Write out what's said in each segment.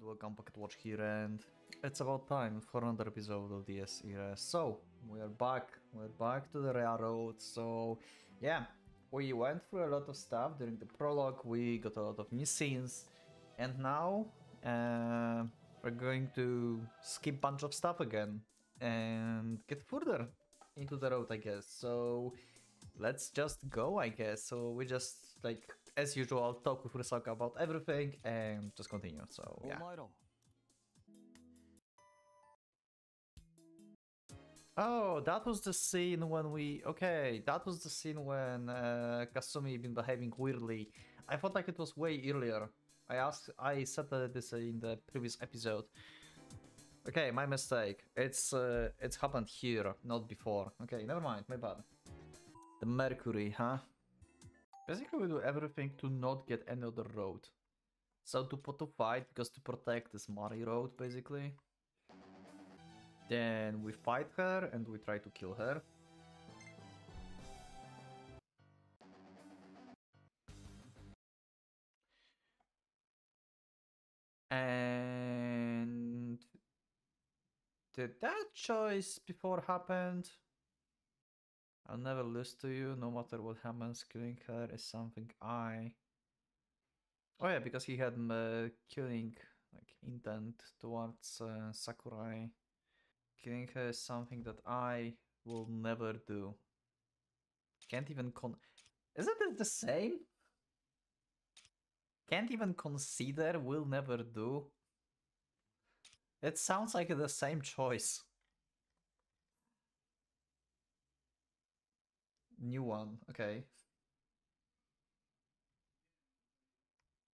welcome PocketWatch here, and it's about time for another episode of DS irae. So, we're back to the Rea Road. So, yeah, we went through a lot of stuff during the prologue, we got a lot of new scenes, and now we're going to skip a bunch of stuff again and get further into the road, I guess. So, let's just go, I guess. So, we just, like, as usual, talk with RUSALKA about everything and just continue. So, yeah. Oh, that was the scene when we... Okay, that was the scene when Kasumi been behaving weirdly. I thought like it was way earlier. I said that this in the previous episode. Okay, my mistake. It's happened here, not before. Okay, never mind, my bad. The Mercury, huh? Basically, we do everything to not get any other road. So to fight, because to protect this Mari road, basically. Then we fight her and we try to kill her. And did that choice before happened? I'll never lose to you, no matter what happens. Killing her is something I... Oh yeah, because he had killing like intent towards Sakurai. Killing her is something that I will never do. Can't even Isn't it the same? Can't even consider, will never do. It sounds like the same choice. New one, okay.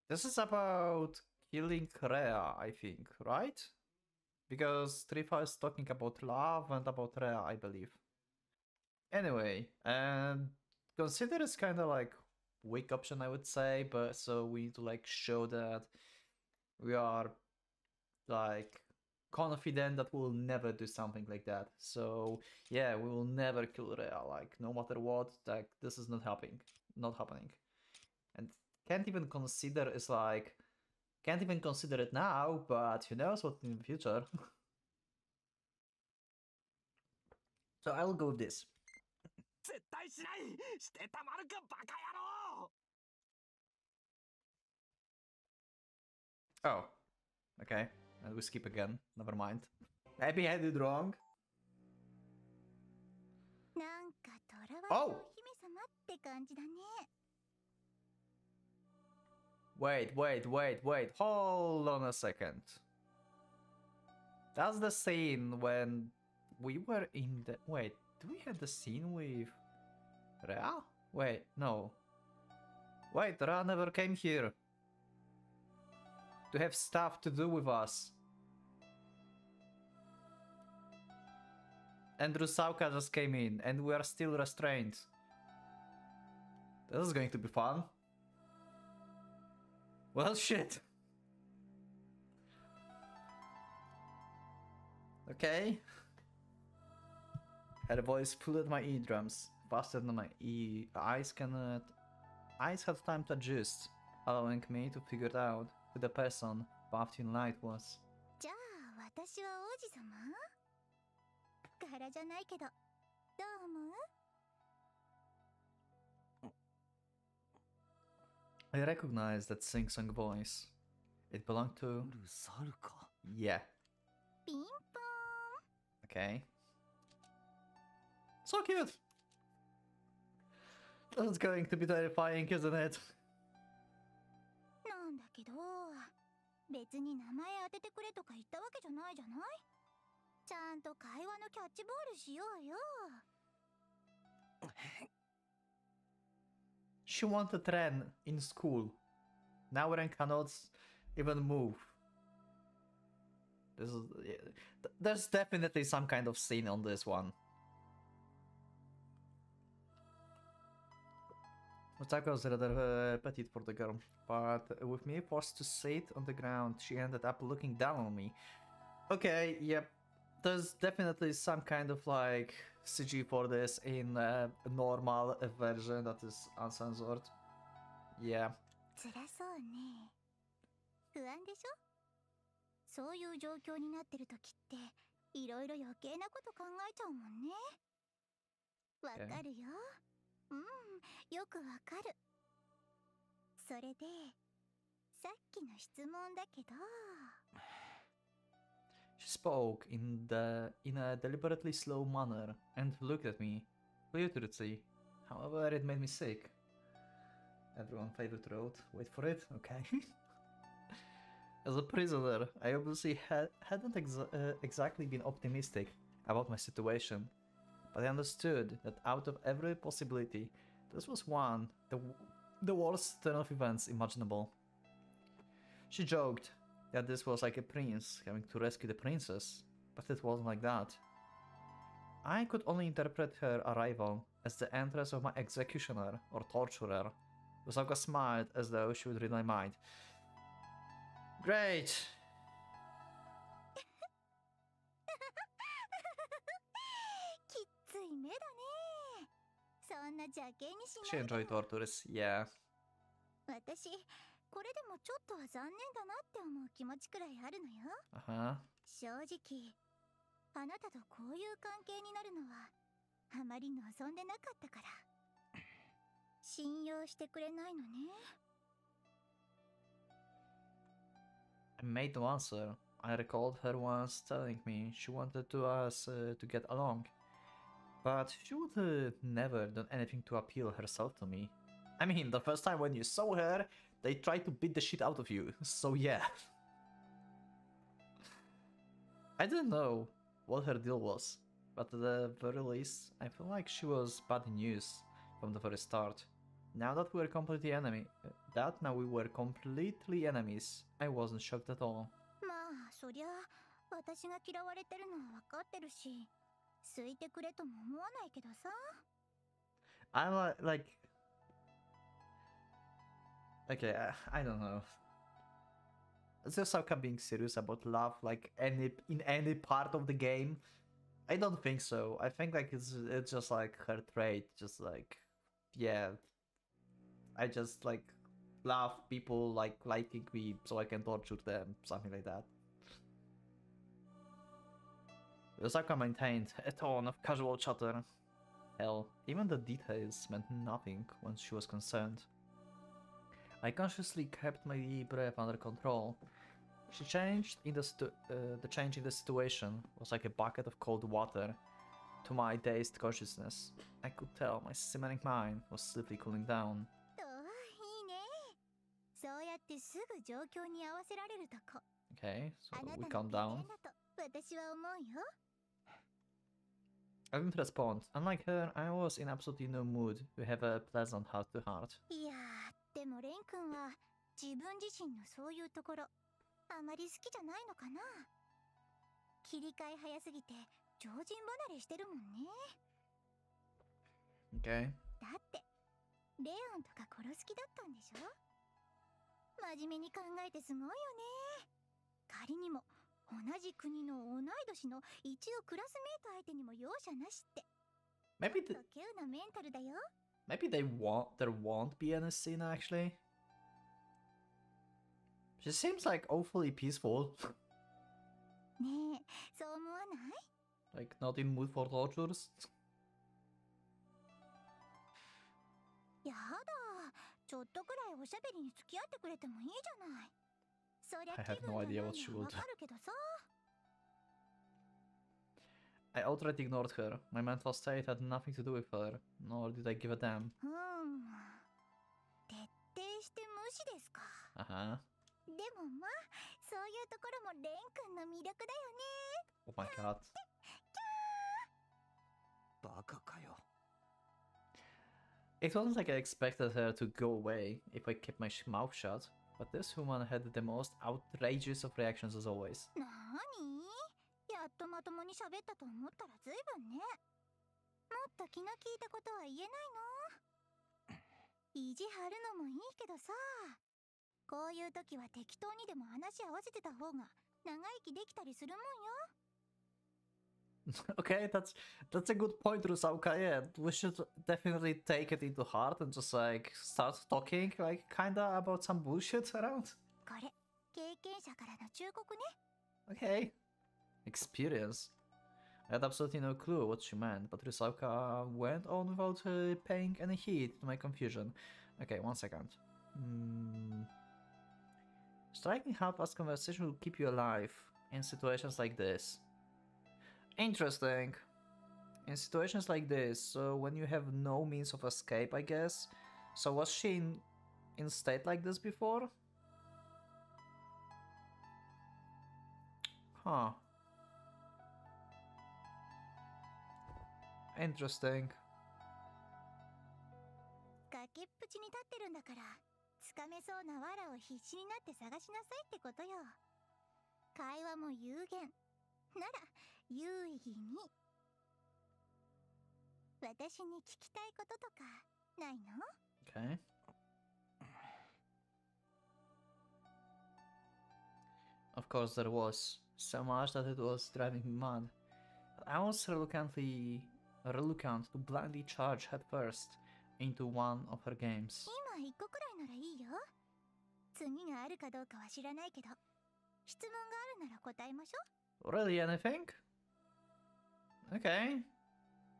This is about killing Rhea, I think, right? Because Trifa is talking about love and about Rhea, I believe. Anyway, and consider it's kind of like weak option, I would say, but so we need to like show that we are like confident that we'll never do something like that. So yeah, we will never kill Rhea, like no matter what, like this is not happening. And can't even consider is like can't even consider it now, but who knows what in the future. So I'll go with this. Oh, okay. And we skip again. Never mind. Maybe I did wrong. Oh! Wait. Hold on a second. That's the scene when we were in the... Wait, do we have the scene with Rhea? Wait, no. Wait, Rhea never came here to have stuff to do with us. And RUSALKA just came in, and we are still restrained. This is going to be fun. Well, shit. Okay. Her voice pulled my eardrums faster than my eyes cannot. Eyes had time to adjust, allowing me to figure out who the person bathed in light was. I recognized that sing-song voice. It belonged to... RUSALKA. Yeah. Okay. So cute! That's going to be terrifying, isn't it? She wanted Ren in school. Now Ren cannot even move. This is... There's definitely some kind of scene on this one. Otaka was rather petite for the girl, but with me forced to sit on the ground, she ended up looking down on me. Okay, yep. There's definitely some kind of like CG for this in a normal version that is uncensored. Yeah. そういう状況になってる時っていろいろ余計なこと考えちゃうもんね。わかるよ。よくわかる。それでさっきの質問だけど。She spoke in a deliberately slow manner and looked at me, furiously. However, it made me sick. Everyone favorite road. Wait for it. Okay. As a prisoner, I obviously hadn't exactly been optimistic about my situation, but I understood that out of every possibility, this was one, the worst turn of events imaginable. She joked that this was like a prince having to rescue the princess, but it wasn't like that. I could only interpret her arrival as the entrance of my executioner or torturer. Rusalka smiled as though she would read my mind. Great! She enjoyed tortures, yeah. 私、これでもちょっとは残念だなって思う気持ちくらいあるのよ。正直、あなたとこういう関係になるのはあまり望んでなかったから。信用してくれないのね。I made no answer. I recalled her once telling me she wanted us to get along, but she would never done anything to appeal herself to me. I mean, the first time when you saw her, they tried to beat the shit out of you, so yeah. I didn't know what her deal was, but at the very least, I feel like she was bad news from the very start. Now that we were completely enemies, I wasn't shocked at all. まあ、そりゃ私が嫌われてるのは分かってるし、好いてくれとも思わないけどさ。I'm like... Okay, I don't know. Is RUSALKA being serious about love, like in any part of the game? I don't think so. I think like it's just like her trait, just like, yeah, I just like love people like liking me so I can torture them, something like that. RUSALKA maintained a tone of casual chatter. Hell, even the details meant nothing when she was concerned. I consciously kept my breath under control. The change in the situation was like a bucket of cold water to my dazed consciousness. I could tell my simmering mind was slowly cooling down. Okay, so we calm down. I didn't respond. Unlike her, I was in absolutely no mood to have a pleasant heart-to-heart. でもレン君は自分自身のそういうところあまり好きじゃないのかな。切り替え早すぎて常人離れしてるもんね。Okay. だってレオンとか殺す気だったんでしょ。真面目に考えてすごいよね。仮にも同じ国の同い年の一応クラスメート相手にも容赦なしって。Maybe there won't be any scene actually. She seems like awfully peaceful. Like not in mood for tortures. やだ、ちょっとくらいおしゃべりに付き合ってくれてもいいじゃない。そりゃ気分がないのはわかるけどさ。I outright ignored her. My mental state had nothing to do with her, nor did I give a damn. 徹底して無視ですか。でもまあ、そういうところもレン君の魅力だよね。Oh my god. バカかよ。It wasn't like I expected her to go away if I kept my mouth shut, but this woman had the most outrageous of reactions as always. なに？やっとまともに喋ったと思ったら随分ね。もっと気の利いたことは言えないの？意地張るのもいいけどさ、こういう時は適当にでも話し合わせてた方が長生きできたりするもんよ。Okay, that's a good point, RUSALKA. Yeah, we should definitely take it into heart and just like start talking like kinda about some bullshit around. これ経験者からの忠告ね。Okay. Experience. I had absolutely no clue what she meant, but Rusalka went on without paying any heed to my confusion. Okay, 1 second. Striking half-assed conversation will keep you alive in situations like this. Interesting. In situations like this, so when you have no means of escape, I guess. So was she in state like this before? Huh. Interesting. 崖っぷちに立ってるんだから、つかめそうな藁を必死になって探しなさいってことよ。会話も有限。なら、有意義に。私に聞きたいこととか、ないの？ Okay. Of course there was. So much that it was driving me mad. I was reluctant to blindly charge headfirst into one of her games. 今1個くらいならいいよ。次があるかどうかは知らないけど、質問があるなら答えましょ。Really, anything? Okay.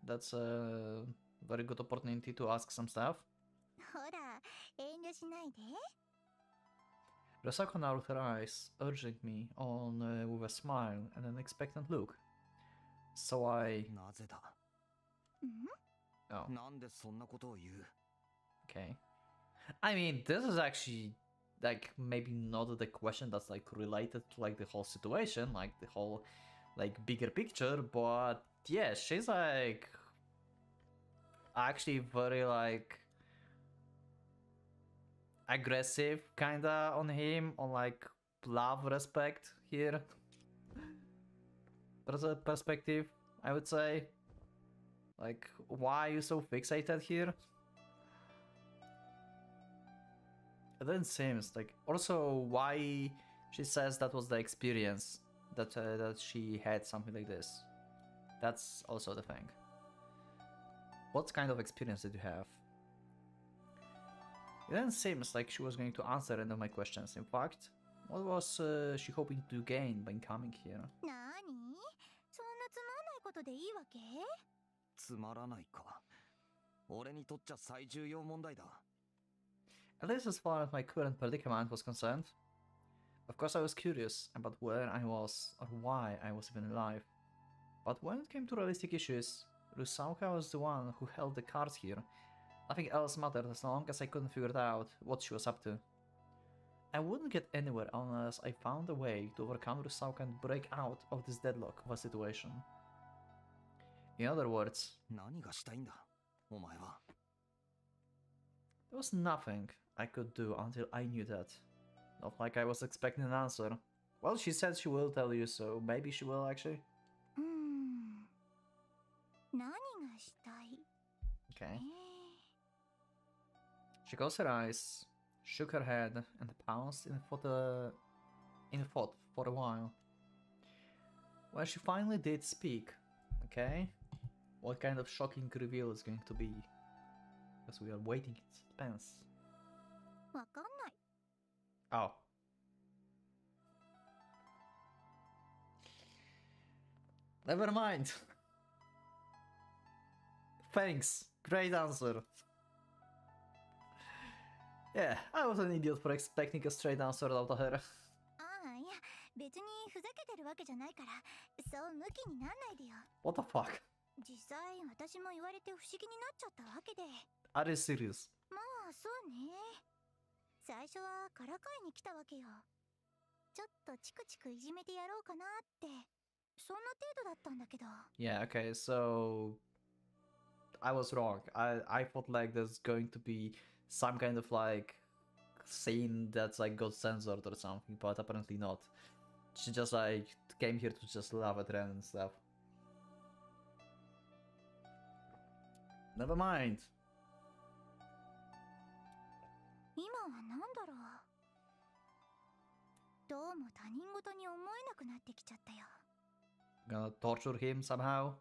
That's a very good opportunity to ask some stuff. ほら、遠慮しないで。Rusaka narrowed her eyes, urging me on with a smile and an expectant look. So I... なぜだ Oh, なんでそんなことを言う okay. I mean, this is actually, like, maybe not the question that's, like, related to, like, the whole situation, like, the whole, like, bigger picture, but, yeah, she's, like, actually very, like, aggressive, kinda, on him, on, like, love, respect here. There's a perspective, I would say. Like, why are you so fixated here? It then seems like, also, why she says that was the experience that that she had something like this. That's also the thing. What kind of experience did you have? It then seems like she was going to answer any of my questions. In fact, what was she hoping to gain by coming here? なーに？そんなつまんないことでいいわけ？つまらないか俺にとっちゃ最重要問題だ At least as far as my current predicament was concerned. Of course I was curious about where I was or why I was even alive. But when it came to realistic issues, Rusalka was the one who held the cards here. Nothing else mattered as long as I couldn't figure out what she was up to. I wouldn't get anywhere unless I found a way to overcome Rusalka and break out of this deadlock of a situation. In other words, 何がしたいんだお前は there was nothing I could do until I knew that. Not like I was expecting an answer. Well, she said she will tell you, so maybe she will actually. 何がしたい？ Okay. She closed her eyes, shook her head, and pounced in thought for a while. When she finally did speak, okay, what kind of shocking reveal is going to be? Because we are waiting in suspense. わかんない。 Oh. Never mind. Thanks. Great answer. Yeah, I was an idiot for expecting a straight answer out of her. ああ、いや、別にふざけてるわけじゃないから、そうムキになんないでよ。 What the fuck? 実際、私も言われて不思議になっちゃったわけで。 Are you serious? まあ、そうね。最初はからかいに来たわけよ。ちょっとチクチクいじめてやろうかなって。そんな程度だったんだけど。 Yeah, okay, so I was wrong. I thought like there's going to be some kind of like scene that's like got censored or something, but apparently not. She just like came here to just laugh at Ren and stuff. Never mind. 今は何だろう。どうも他人事に思えなくなってきちゃったよ。 Gonna torture him somehow?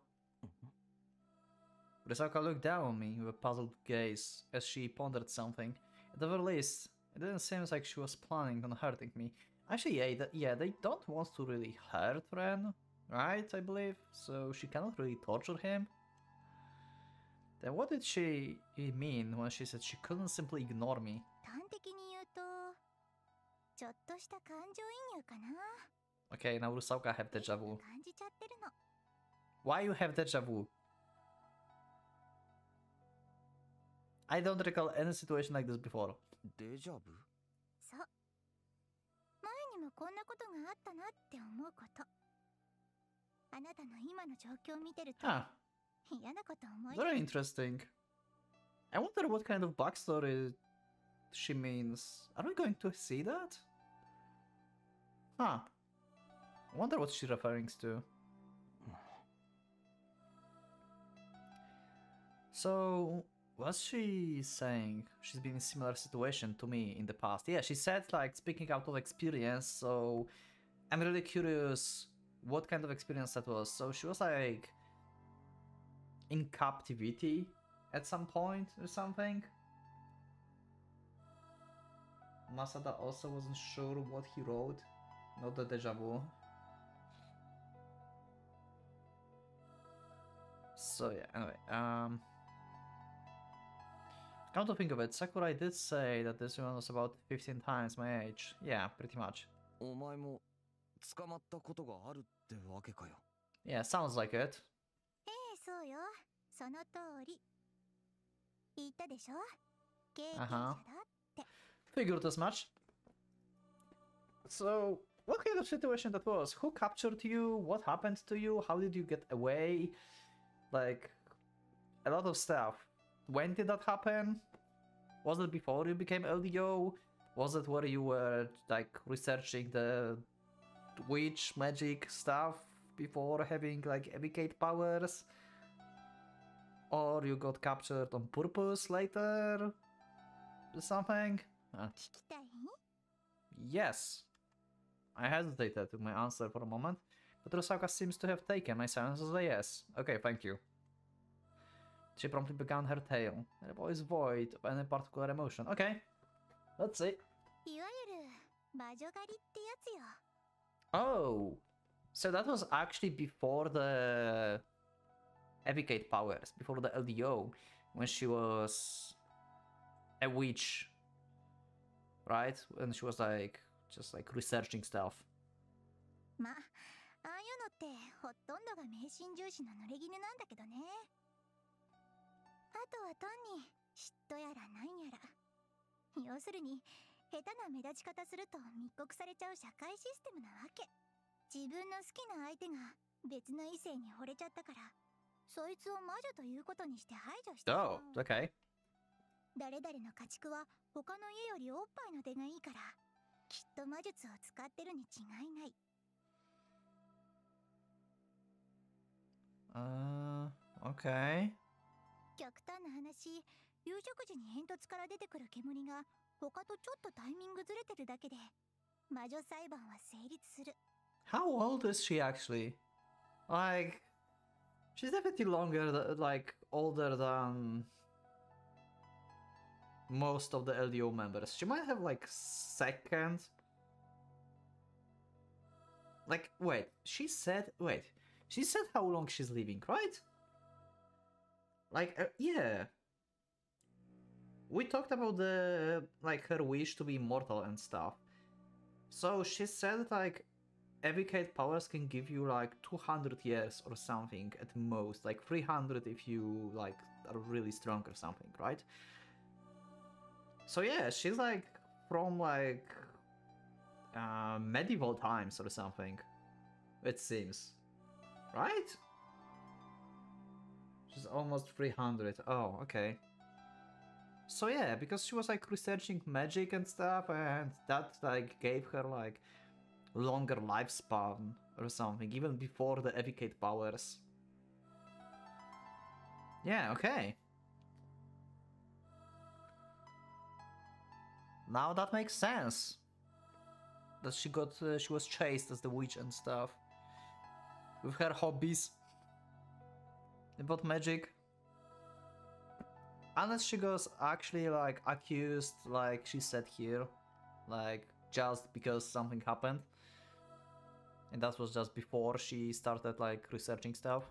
Risaka looked down on me with a puzzled gaze as she pondered something. At the very least, it didn't seem like she was planning on hurting me, Actually, yeah, they don't want to really hurt Ren, right? I believe so. She cannot really torture him. Then what did she mean when she said she couldn't simply ignore me? 端的に言うと、ちょっとした感情移入かな。 Okay, now Rusauka have deja vu. 感じちゃってるの。 Why you have deja vu? I don't recall any situation like this before. デジャブ？そう。前にもこんなことがあったなって思うこと。あなたの今の状況を見てると、 Huh. 嫌なこと思い Very interesting. I wonder what kind of backstory she means. Are we going to see that? Huh. I wonder what she's referring to. So, what's she saying? She's been in a similar situation to me in the past. Yeah, she said, like, speaking out of experience, so I'm really curious what kind of experience that was. So she was, like, in captivity at some point or something. Masada also wasn't sure what he wrote. Not the deja vu. So yeah, anyway, come to think of it, Sakurai did say that this one was about 15 times my age. Yeah, pretty much. お前も捕まったことがあるってわけかよ。 Yeah, sounds like it. ええ、そうよ。その通り。言ったでしょ？経験者だって。Figured as much. So, what kind of situation that was? Who captured you? What happened to you? How did you get away? Like, a lot of stuff. When did that happen? Was it before you became LDO? Was it where you were, like, researching the witch magic stuff before having, like, evocate powers? Or you got captured on purpose later? Or something? 聞きたい？ Yes. I hesitated with my answer for a moment, but Rusauka seems to have taken my silence as a yes. Okay, thank you. She promptly began her tale, her voice void of any particular emotion. Okay, let's see. いわゆる魔女狩りってやつよ。 Oh, so that was actually before the evocate powers, before the LDO, when she was a witch, right? When she was like just like researching stuff. まあ、ああいうのってほとんどが迷信重視の濡れ衣なんだけどね。あとは単に嫉妬やらなんやら。要するに、下手な目立ち方すると密告されちゃう社会システムなわけ。自分の好きな相手が別の異性に惚れちゃったから、そいつを魔女ということにして排除した。 Oh, okay. 誰々の家畜は他の家よりおっぱいの出がいいから、きっと魔術を使ってるに違いない。Okay. 極端な話、夕食時に煙突から出てくる煙が他とちょっとタイミングずれてるだけで魔女裁判は成立する。 How old is she actually? Like, she's definitely like older than most of the LDO members. She might have like second. Like, wait, she said how long she's living, right? Like, yeah. We talked about like her wish to be immortal and stuff. So she said like evocate powers can give you like 200 years or something at most, like 300 if you like are really strong or something, right? So yeah, she's like from like medieval times or something, it seems, right? She's almost 300. Oh, okay. So yeah, because she was like researching magic and stuff, and that like gave her like longer lifespan or something, even before the evocate powers. Yeah, okay. Now that makes sense. That she was chased as the witch and stuff. With her hobbies about magic. Unless she was actually like accused, like she said here, like just because something happened. And that was just before she started like researching stuff.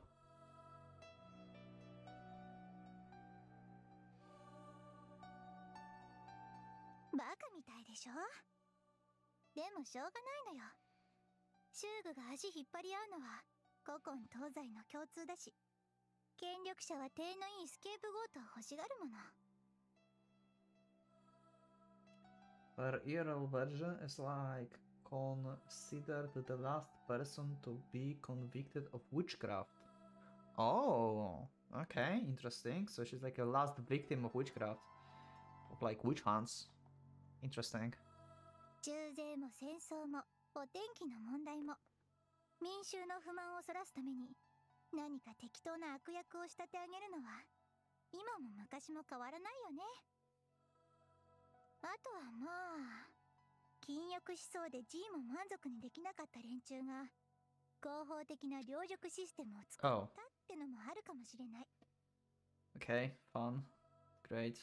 バカみたいでしょ。でもしょうがないのよ。シューグが足引っ張り合うのは古今東西の共通だし、権力者は体のいいスケープゴートを欲しがるもの。Her IRL version is like considered the last person to be convicted of witchcraft. Oh, okay, interesting. So she's like a last victim of witchcraft, of like witch hunts. Interesting. 中税も戦争もお天気の問題も民衆の不満をそらすために何か適当な悪役を仕立て上げるのは今も昔も変わらないよね。あとはまあ禁欲思想で G も満足にできなかった連中が合法的な領辱システムを作ったってのもあるかもしれない。Okay, fun. Great.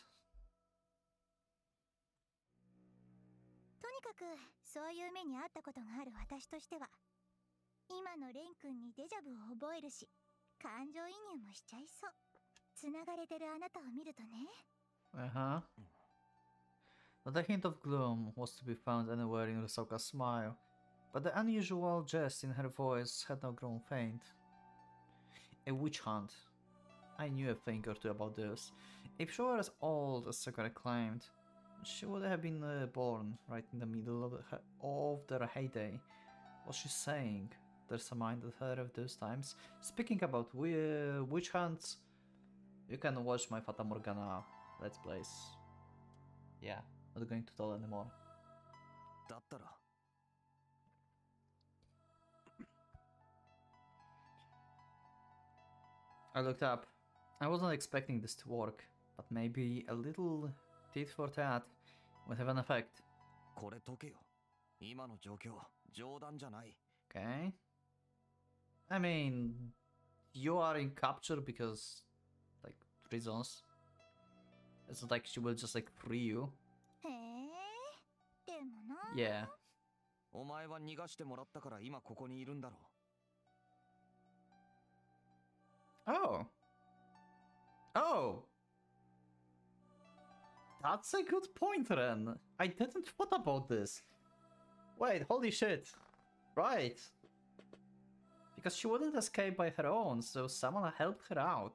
とにかくそういう目に遭ったことがある私としては今のレン君にデジャブを覚えるし感情移入もしちゃいそう。繋がれてるあなたを見るとね。Uh-huh. Not a hint of gloom was to be found anywhere in Rusalka's smile, but the unusual jest in her voice had not grown faint. A witch hunt. I knew a thing or two about this. If she were as old as Sakura claimed, she would have been born right in the middle of their heyday. What's she saying? There's a mind at her of those times. Speaking about witch hunts, you can watch my Fata Morgana Let's Plays. Yeah, not going to tell anymore. だったら I looked up. I wasn't expecting this to work, but maybe a little tit for tat would have an effect. これ解けよ。今の状況、冗談じゃない。 Okay. I mean, you are in capture because, like, reasons. It's not like she will just, like, free you. へえ、でもな。Yeah. お前は逃がしてもらったから今ここにいるんだろう。 Oh. Oh. That's a good point, Ren. I didn't thought about this. Wait, holy shit. Right. Because she wouldn't escape by her own, so someone helped her out.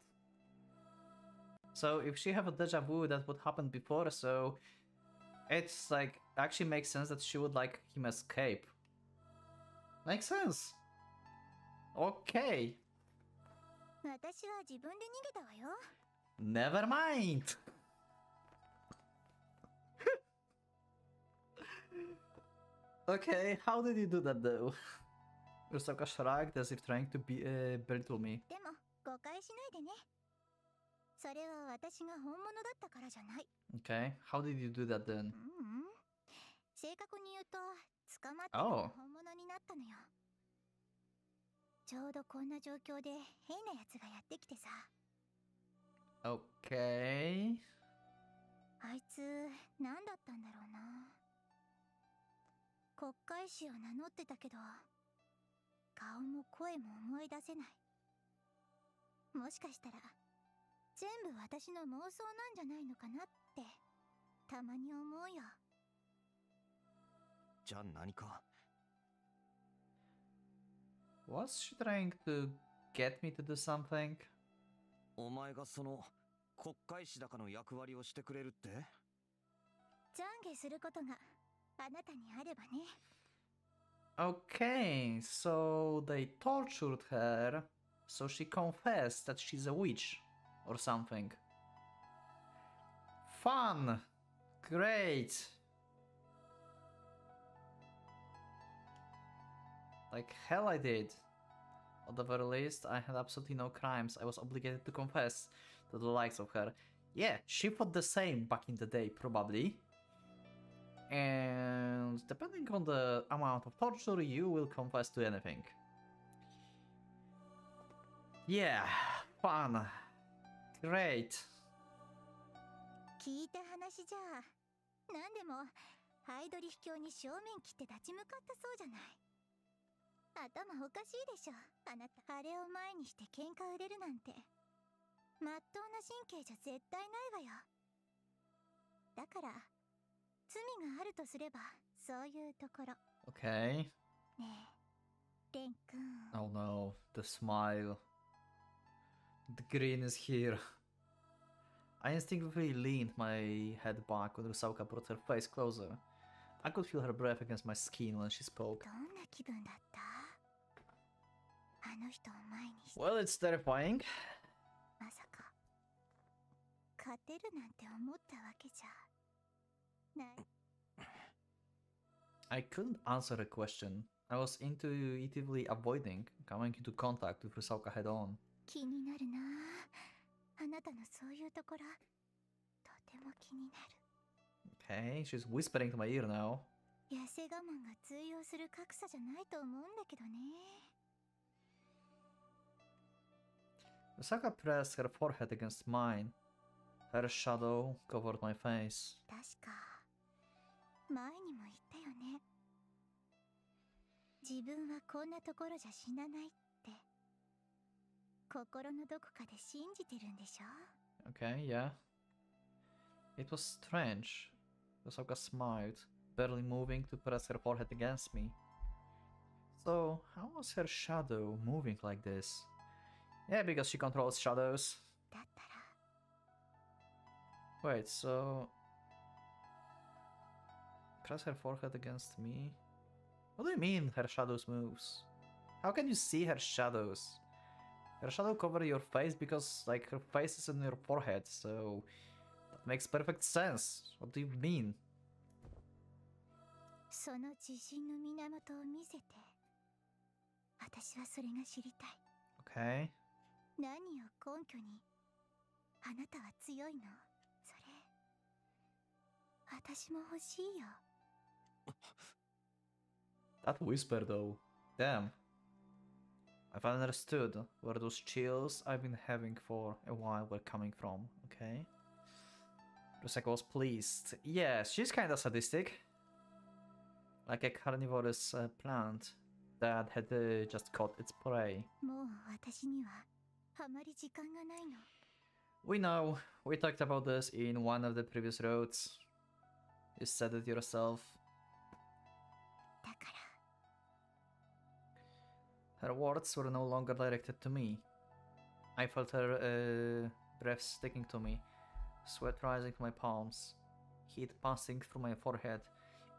So if she have a deja vu that would happen before, so it's like actually makes sense that she would like him escape. Makes sense. Okay. 私は自分で逃げたわよ。 Never mind. Okay, how did you do that though? Rusaka shrugged as if trying to belittle me. でも誤解しないでね。それは私が本物だったからじゃない。 Okay, how did you do that then? 正確に言うと捕まってから本物になったのよ。ちょうどこんな状況で変なやつがやってきてさ。 Okay. あいつ何だったんだろうな。国会士を名乗ってたけど顔も声も思い出せない。もしかしたら全部私の妄想なんじゃないのかなってたまに思うよ。じゃあ何か。 Was she trying to get me to do something? お前がその国会士だかの役割をしてくれるって？懺悔することがあなたにあればね。 Okay, so they tortured her, so she confessed that she's a witch or something. Fun! Great! Like hell I did. At the very least, I had absolutely no crimes. I was obligated to confess to the likes of her. Yeah, she thought the same back in the day, probably. And depending on the amount of torture, you will confess to anything. Yeah, fun. Great. 聞いた話じゃ何でもハイドリ秘境に正面切って立ち向かったそうじゃない。頭おかしいでしょ、あなた。あれを前にして喧嘩売れるなんて、まっとうな神経じゃ絶対ないわよ。だから罪があるとすればそういうところ。 Okay. ねえ、レン君。 Oh no, the smile. The grin is here. I instinctively leaned my head back when Rusalka brought her face closer. I could feel her breath against my skin when she spoke. どんな気分だった？あの人を前にして。 Well, it's terrifying. まさか勝てるなんて思ったわけじゃない。 I couldn't answer a question. I was intuitively avoiding coming into contact with Rusalka head on. 気になるなあ、あなたのそういうところ、とても気になる。 Okay, she's whispering to my ear now. 痩せ我慢が通用する格差じゃないと思うんだけどね。 Rusalka pressed her forehead against mine. Her shadow covered my face. 確か前にも言ったよね。自分はこんなところじゃ死なないって心のどこかで信じてるんでしょ。 Okay, yeah. It was strange. Rusalka smiled, barely moving to press her forehead against me. So, how was her shadow moving like this? Yeah, because she controls shadows. だったら Wait, so... Press her forehead against me? What do you mean her shadows moves? How can you see her shadows? Her shadow cover your face because, like, her face is on your forehead, so... That makes perfect sense. What do you mean? その自信の源を見せて。私はそれが知りたい。 Okay. 何を根拠にあなたは強いの？それ私も欲しいよ。 That whisper though. Damn. I finally understood where those chills I've been having for a while were coming from, okay? Rusaka was pleased. Yeah, she's kinda sadistic. Like a carnivorous plant that had just caught its prey. もう私にはあまり時間がないの。 We know. We talked about this in one of the previous roads. You said it yourself. だから Her words were no longer directed to me. I felt her breath sticking to me, sweat rising to my palms, heat passing through my forehead,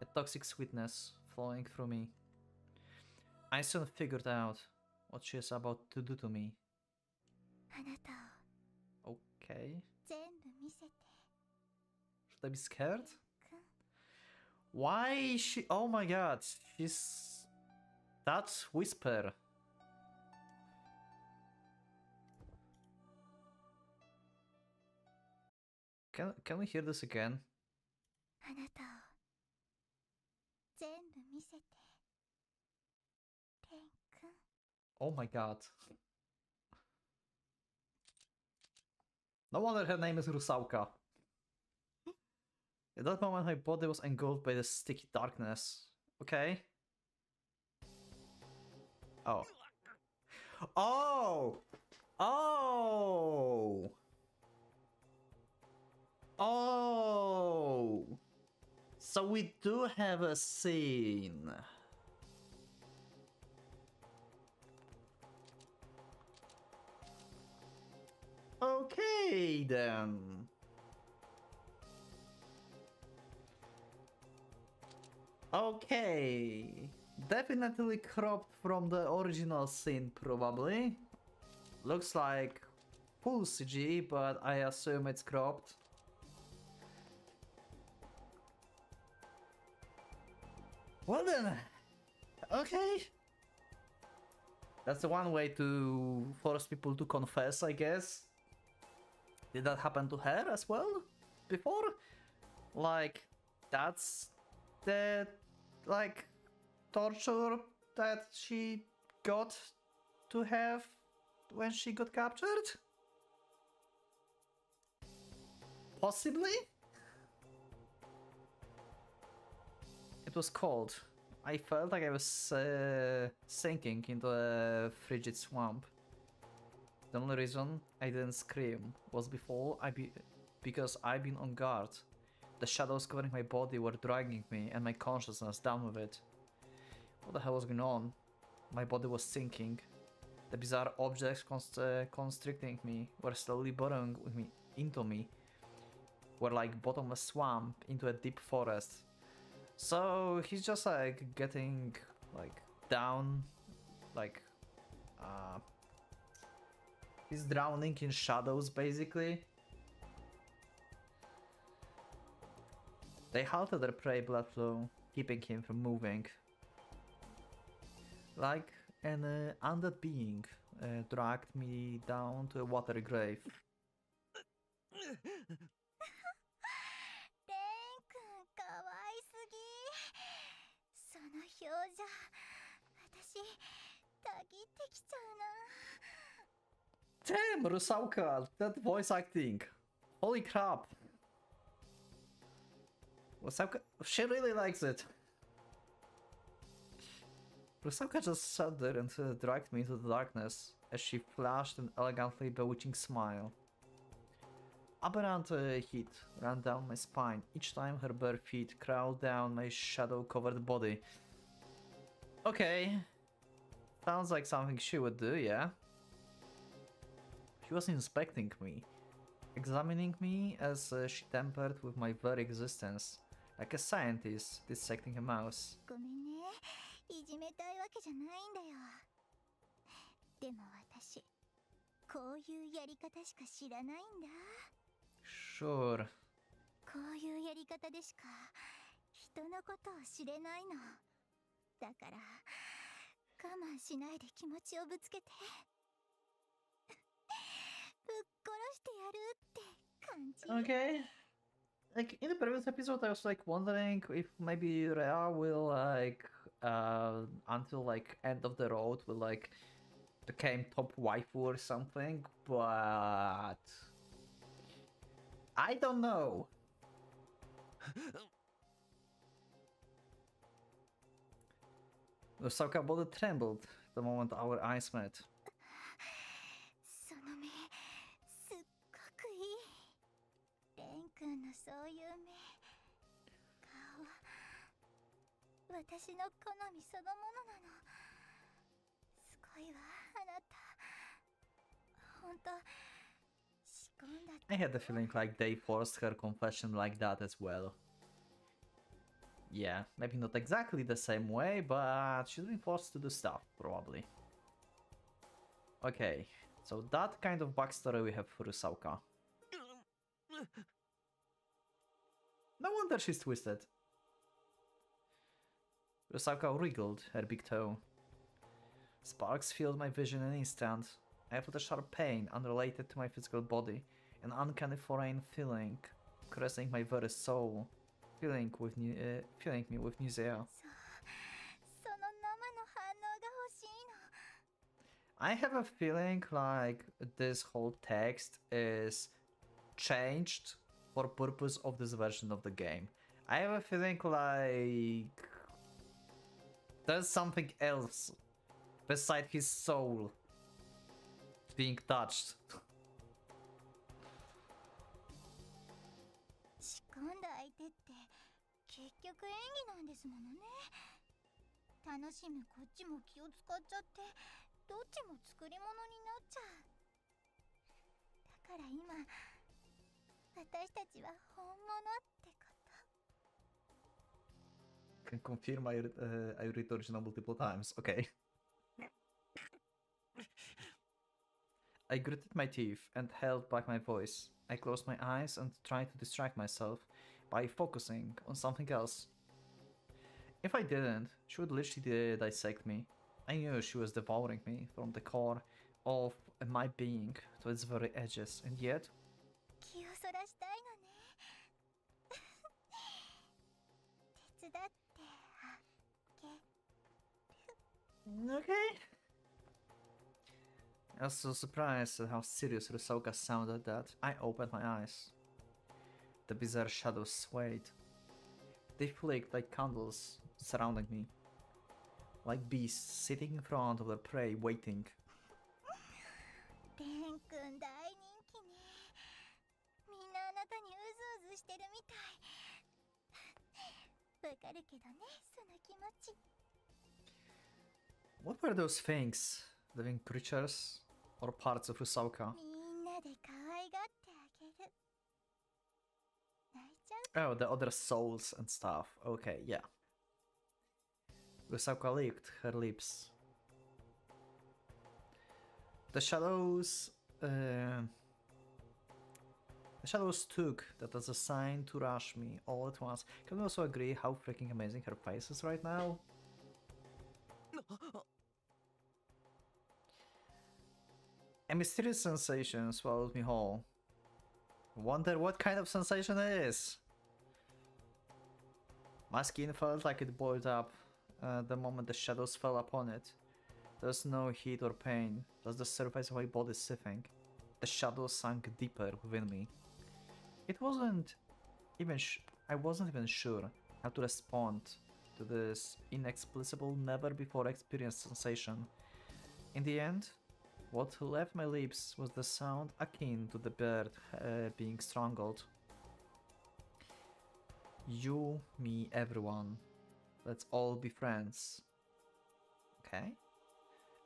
a toxic sweetness flowing through me. I soon figured out what she is about to do to me. あなたを Okay. 全部見せて。 Should I be scared? くん Why is she... Oh my god, she's... That whisper. Can we hear this again? あなたを全部見せて。レン君。 Oh my god. No wonder her name is Rusalka. At that moment my body was engulfed by the sticky darkness. Okay. Oh. Oh! Oh! Oh! So we do have a scene. Okay then. Okay. Definitely cropped from the original scene, probably. Looks like full CG, but I assume it's cropped. Well then, okay. That's one way to force people to confess, I guess. Did that happen to her as well before? Like, that's the, like, torture that she got to have when she got captured? Possibly? was cold. I felt like I was sinking into a frigid swamp. The only reason I didn't scream was because I've been on guard. The shadows covering my body were dragging me and my consciousness down with it. What the hell was going on? My body was sinking. The bizarre objects constricting me were slowly burrowing into me. Were like bottomless swamp into a deep forest. So he's just like getting like down, like he's drowning in shadows basically. They halted their prey blood flow, keeping him from moving. Like an undead being dragged me down to a watery grave. レン君かわいすぎ。その表情、私たぎってきちゃうな。 Damn, Rusalka, that voice acting. Holy crap. Rusalka, she really likes it. Rusalka just sat there and dragged me into the darkness as she flashed an elegantly bewitching smile. Aberrant heat ran down my spine each time her bare feet crawled down my shadow-covered body. Okay. Sounds like something she would do, yeah? She was inspecting me, examining me as she tampered with my very existence, like a scientist dissecting a mouse. ごめんね。いじめたいわけじゃないんだよ。でも私、こういうやり方しか知らないんだ。 Sure. こういうやり方でしか人のことを知れないの。だから我慢しないで気持ちをぶつけて。ぶっ殺してやるって感じ。 Okay. Like in the previous episode, I was like wondering if maybe Rhea will like until like end of the road will like became top waifu or something, but I don't know. Rusalka body trembled the moment our eyes met. その目すっごくいい。レン君のそういう目、顔は私の好みそのものなの。すごいわあなた。ほんと仕込んだって。 I had the feeling like they forced her confession like that as well. Yeah, maybe not exactly the same way, but she's been forced to do stuff, probably. Okay, so that kind of backstory we have for Rusalka. No wonder she's twisted. Rusalka wriggled her big toe. Sparks filled my vision in an instant. I felt a sharp pain unrelated to my physical body, an uncanny foreign feeling caressing my very soul, filling me with nausea. その生の反応が欲しいの。 I have a feeling like this whole text is changed for purpose of this version of the game. I have a feeling like there's something else beside his soul being touched. 仕込んだ相手って結局演技なんですものね。楽しむこっちも気を使っちゃってどっちも作り物になっちゃう。だから今私たちは本物ってこと。 Can confirm I read the original multiple times. Okay. I gritted my teeth and held back my voice. I closed my eyes and tried to distract myself by focusing on something else. If I didn't, she would literally dissect me. I knew she was devouring me from the core of my being to its very edges, and yet... 気をそらしたいのね。手伝ってあげる。 Okay. I was so surprised at how serious Rusalka sounded that I opened my eyes. The bizarre shadows swayed. They flicked like candles surrounding me. Like beasts sitting in front of their prey, waiting. レン君大人気ね。みんなあなたにうずうずしてるみたい。わかるけどね、その気持ち。What were those things? Living creatures? Or parts of Rusalka? みんなで可愛がってあげる。泣いちゃう。 Oh, the other souls and stuff. Okay, yeah. Rusalka licked her lips. The shadows... the shadows took that as a sign to rush me all at once. Can we also agree how freaking amazing her face is right now? A mysterious sensation swallowed me whole. Wonder what kind of sensation it is. My skin felt like it boiled up the moment the shadows fell upon it. There's no heat or pain, just the surface of my body seething. The shadows sank deeper within me. It wasn't even I wasn't even sure how to respond to this inexplicable, never before experienced sensation. In the end, what left my lips was the sound akin to the bird being strangled. You, me, everyone. Let's all be friends. Okay.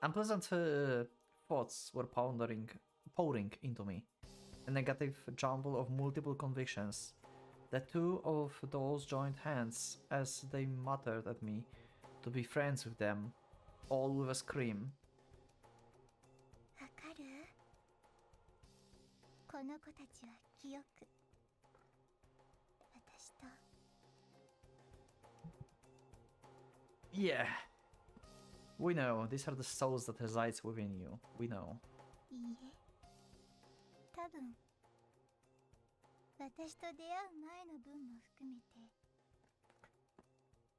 Unpleasant thoughts were pouring into me. A negative jumble of multiple convictions. The two of those joined hands as they muttered at me to be friends with them, all with a scream. わかる？この子たちは記憶。私と。 Yeah. We know, these are the souls that resides within you. We know. いいえ。多分。私と出会う前の分も含めて。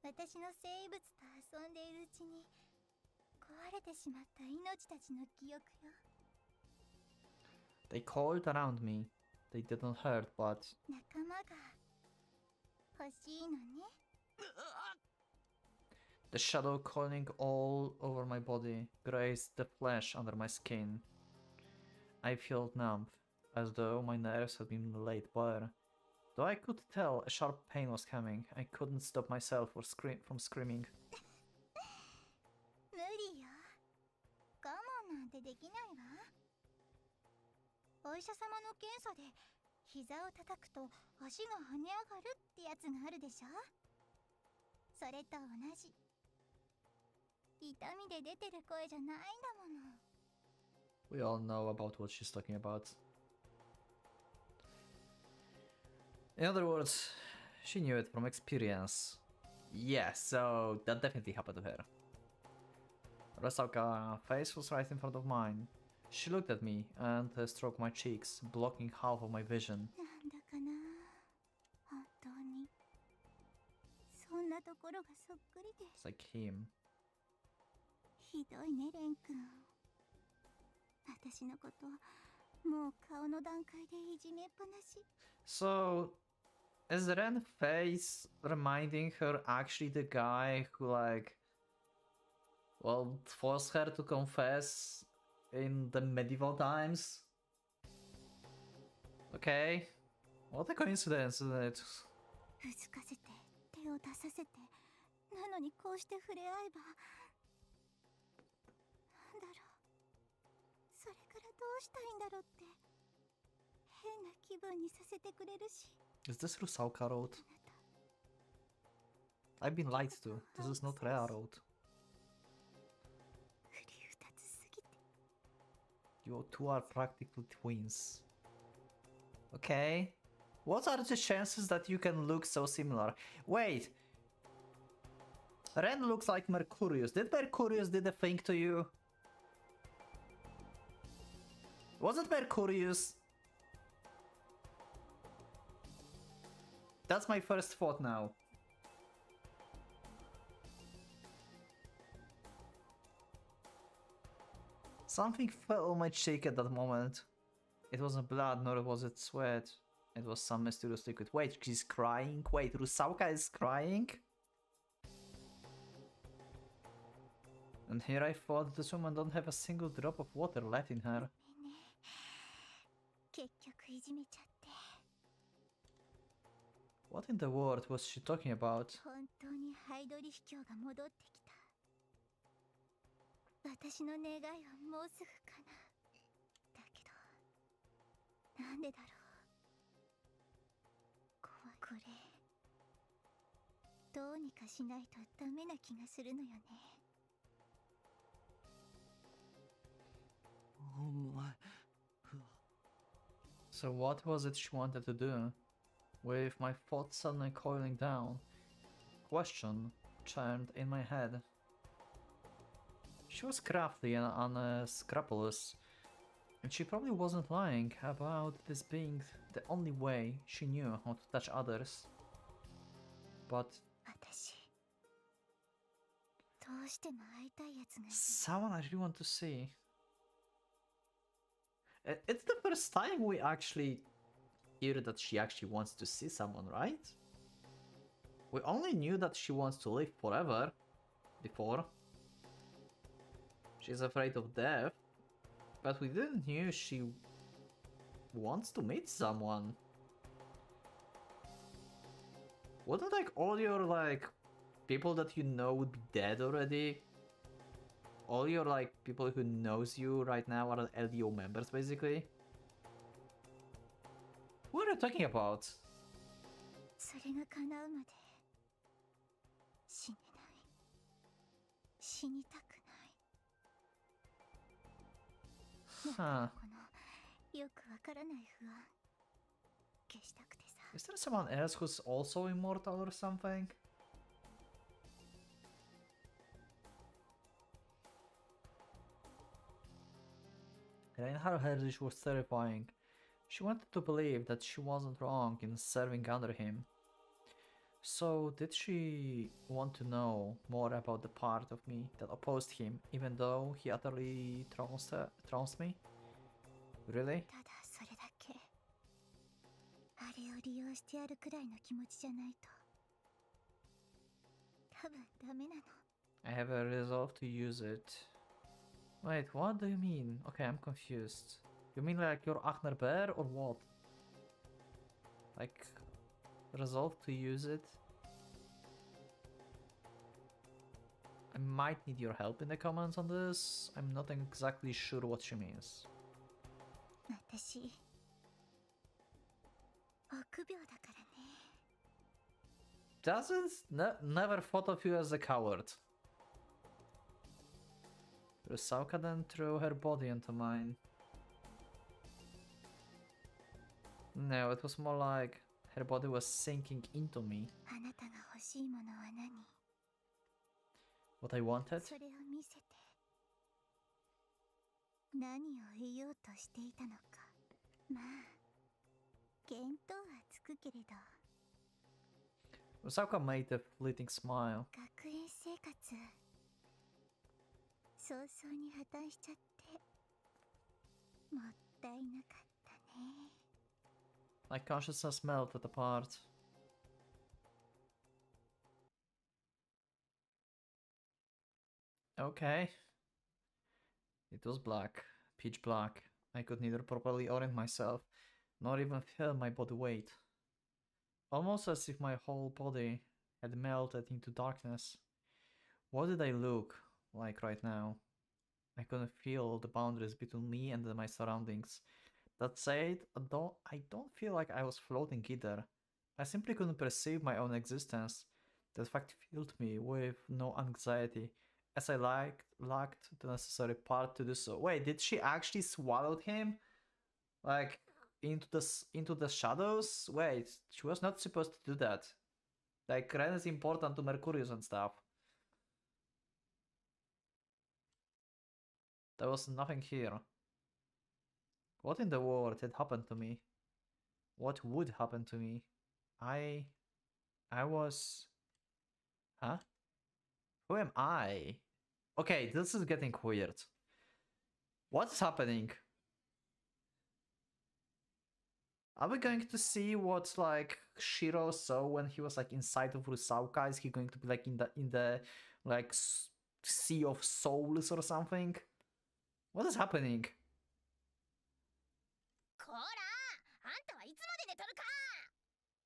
私の生物と遊んでいるうちに壊れてしまった命たちの記憶よ。 They called around me. They didn't hurt, but 仲間が欲しいのね。 the shadow crawling all over my body grazed the flesh under my skin. I felt numb, as though my nerves had been laid bare. Though I could tell a sharp pain was coming, I couldn't stop myself from screaming. 無理よ。我慢なんてできないわ。お医者様の検査で膝を叩くと足が跳ね上がるってやつがあるでしょ。それと同じ。痛みで出てる声じゃないんだもの。 We all know about what she's talking about. In other words, she knew it from experience. Yeah, so that definitely happened to her. Rusalka's face was right in front of mine. She looked at me and stroked my cheeks, blocking half of my vision. なんだかな。本当に。そんなところがそっくりで。 It's like him. ひどいね、レン君。私のこともう顔の段階でいじめっぱなし。 So, is Ren's face reminding her actually the guy who, like, well, forced her to confess in the medieval times? Okay. What a coincidence, isn't it? うずかせて手を出させて、なのにこうして触れ合えば。なんだろう。それからどうしたいんだろうって。変な気分にさせてくれるし。 Is this Rusalka Road? I've been lied to. This is not Rea Road. 振り二つすぎて。 You two are practically twins. Okay. What are the chances that you can look so similar? Wait. Ren looks like Mercurius. Did Mercurius did a thing to you? Was it Mercurius? That's my first thought now. Something fell on my cheek at that moment. It wasn't blood, nor was it sweat. It was some mysterious liquid. Wait, she's crying? Wait, Rusalka is crying? And here I thought this woman don't have a single drop of water left in her. 結局いじめちゃって。 What in the world was she talking about? 本当にハイドリヒ教が戻ってきた。私の願いはもうすぐかな。だけど、なんでだろう。怖い。これ、どうにかしないとダメな気がするのよね。お前。 So what was it she wanted to do? With my thoughts suddenly coiling down, question churned in my head. She was crafty and unscrupulous, and she probably wasn't lying about this being the only way she knew how to touch others. But 私、どうしても会いたいやつがいる。 someone I really want to see. It's the first time we actually hear that she actually wants to see someone, right? We only knew that she wants to live forever before. She's afraid of death, but we didn't know she wants to meet someone. Wouldn't like all your like people that you know would be dead already? All your like people who knows you right now are LDO members basically? What are you talking about? それが叶うまで死ねない。死にたくない。 Huh. このよくわからない不安消したくてさ。 Is there someone else who's also immortal or something? In her head, she was terrifying. She wanted to believe that she wasn't wrong in serving under him. So, did she want to know more about the part of me that opposed him, even though he utterly trounced me? Really? ただそれだけ。あれを利用してやるくらいの気持ちじゃないと多分ダメなの。 I have a resolve to use it. Wait, what do you mean? Okay, I'm confused. You mean like you're Achner Bear or what? Like, resolve to use it? I might need your help in the comments on this. I'm not exactly sure what she means. 私臆病だからね。 Never thought of you as a coward. Rusalka then threw her body into mine. No, it was more like her body was sinking into me. あなたが欲しいものは何？ What I wanted? それを見せて。何を言おうとしていたのか。まあ見当はつくけれど。 Rusalka made a fleeting smile. 学園生活早々に破綻しちゃってもったいなかったね。 My consciousness melted apart. Okay. It was black, pitch black. I could neither properly orient myself, nor even feel my body weight. Almost as if my whole body had melted into darkness. What did I look like right now? I couldn't feel the boundaries between me and my surroundings. That said, I don't feel like I was floating either. I simply couldn't perceive my own existence. That fact filled me with no anxiety, as I lacked the necessary part to do so. Wait, did she actually swallow him? Like, into the shadows? Wait, she was not supposed to do that. Like, Ren is important to Mercurius and stuff. There was nothing here. What in the world had happened to me? What would happen to me? I was... Huh? Who am I? Okay, this is getting weird. What's happening? Are we going to see what like Shiro saw when he was like inside of Rusalka? Is he going to be like in the like sea of souls or something? What is happening? こらあんたはいつまで寝とるか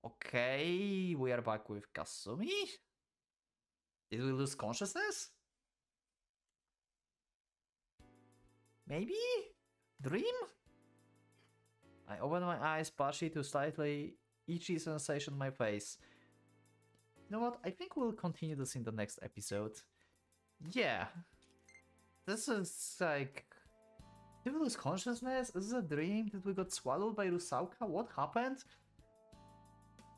Okay, we are back with Kasumi. Did we lose consciousness? Maybe? Dream? I open my eyes, partially to slightly itchy sensation on my face. You know what? I think we'll continue this in the next episode. Yeah. This is like... Did we lose consciousness? Is this a dream? Did we got swallowed by Rusalka? What happened?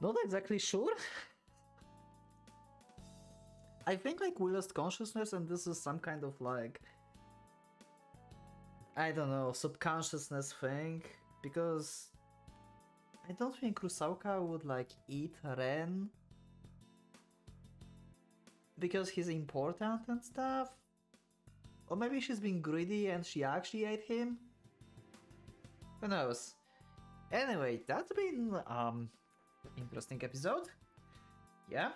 Not exactly sure. I think like we lost consciousness and this is some kind of like... I don't know, subconsciousness thing. Because... I don't think Rusalka would like eat Ren. Because he's important and stuff. Or maybe she's been greedy and she actually ate him? Who knows? Anyway, that's been interesting episode. Yeah.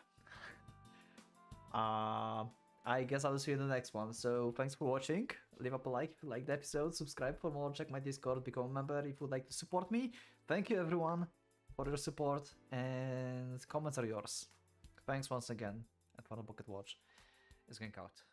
I guess I'll see you in the next one. So thanks for watching. Leave up a like if you liked the episode, subscribe for more, check my Discord, become a member if you'd like to support me. Thank you everyone for your support, and comments are yours. Thanks once again, and for the Pocket Watch is going out.